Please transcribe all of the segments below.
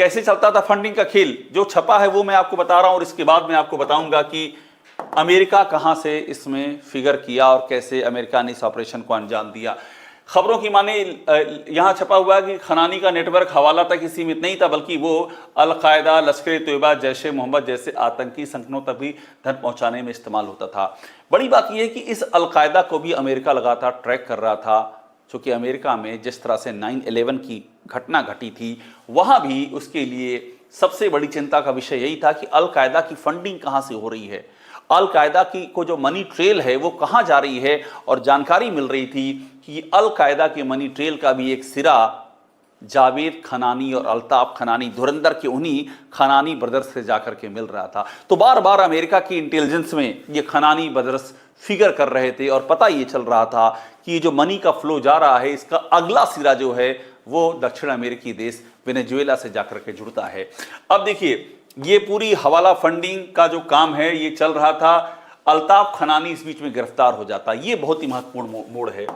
कैसे चलता था फंडिंग का खेल, जो छपा है वो मैं आपको बता रहा हूं और इसके बाद मैं आपको बताऊंगा कि अमेरिका कहां से इसमें फिगर किया और कैसे अमेरिका ने इस ऑपरेशन को अंजाम दिया। खबरों की माने यहां छपा हुआ है कि खनानी का नेटवर्क हवाला तक ही सीमित नहीं था, बल्कि वो अल-कायदा, लश्कर-ए-तोयबा, जैश ए मोहम्मद जैसे आतंकी संगठनों तक भी धन पहुंचाने में इस्तेमाल होता था। बड़ी बात यह है कि इस अल-कायदा को भी अमेरिका लगातार ट्रैक कर रहा था, क्योंकि अमेरिका में जिस तरह से 9/11 की घटना घटी थी, वहां भी उसके लिए सबसे बड़ी चिंता का विषय यही था कि अल-कायदा की फंडिंग कहां से हो रही है, अल-कायदा की को जो मनी ट्रेल है वो कहां जा रही है। और जानकारी मिल रही थी कि अल-कायदा के मनी ट्रेल का भी एक सिरा जावेद खनानी और अल्ताफ खनानी, धुरंधर के उन्हीं खनानी ब्रदर्स से जाकर के मिल रहा था। तो बार बार अमेरिका की इंटेलिजेंस में ये खनानी ब्रदर्स फिगर कर रहे थे और पता ये चल रहा था कि ये जो मनी का फ्लो जा रहा है, इसका अगला सिरा जो है वो दक्षिण अमेरिकी देश वेनेजुएला से जाकर के जुड़ता है। अब देखिए, ये पूरी हवाला फंडिंग का जो काम है ये चल रहा था। अल्ताफ खनानी इस बीच में गिरफ्तार हो जाता है। ये बहुत ही महत्वपूर्ण मोड़ है।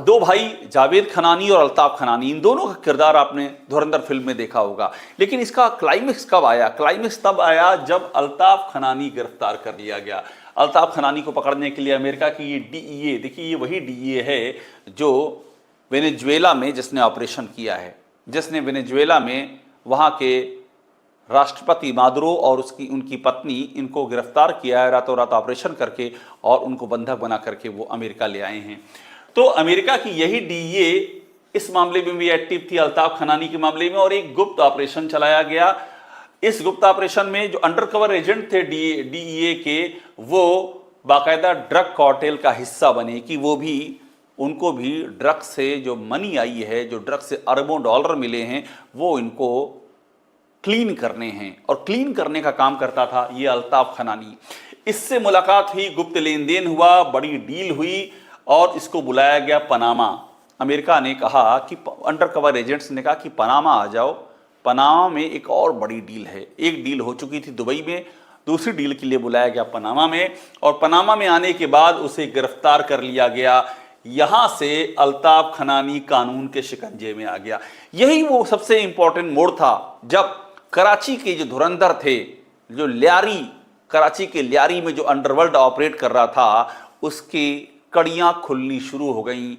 दो भाई जावेद खनानी और अल्ताफ खनानी, इन दोनों का किरदार आपने धुरंधर फिल्म में देखा होगा। लेकिन इसका क्लाइमेक्स कब आया? क्लाइमेक्स तब आया जब अल्ताफ खनानी गिरफ्तार कर लिया गया। अल्ताफ खनानी को पकड़ने के लिए अमेरिका की ये डीईए, देखिए ये वही डीईए है जो वेनेजुएला में जिसने ऑपरेशन किया है, जिसने वेनेजुएला में वहाँ के राष्ट्रपति मादुरो और उनकी पत्नी, इनको गिरफ्तार किया है रातों रात ऑपरेशन करके, और उनको बंधक बना करके वो अमेरिका ले आए हैं। तो अमेरिका की यही डीईए इस मामले में भी एक्टिव थी, अल्ताफ खनानी के मामले में, और एक गुप्त ऑपरेशन चलाया गया। इस गुप्त ऑपरेशन में जो अंडरकवर एजेंट थे डीईए के, वो बाकायदा ड्रग कार्टेल का हिस्सा बने कि वो भी, उनको भी ड्रग से जो मनी आई है, जो ड्रग से अरबों डॉलर मिले हैं, वो इनको क्लीन करने हैं, और क्लीन करने का काम करता था ये अल्ताफ खनानी। इससे मुलाकात हुई, गुप्त लेन देन हुआ, बड़ी डील हुई और इसको बुलाया गया पनामा। अमेरिका ने कहा कि अंडरकवर एजेंट्स ने कहा कि पनामा आ जाओ, पनामा में एक और बड़ी डील है। एक डील हो चुकी थी दुबई में, दूसरी डील के लिए बुलाया गया पनामा में, और पनामा में आने के बाद उसे गिरफ्तार कर लिया गया। यहां से अल्ताफ खनानी कानून के शिकंजे में आ गया। यही वो सबसे इंपॉर्टेंट मोड़ था जब कराची के जो धुरंधर थे, जो लियारी, कराची के लियारी में जो अंडरवर्ल्ड ऑपरेट कर रहा था, उसकी कड़ियां खुलनी शुरू हो गई।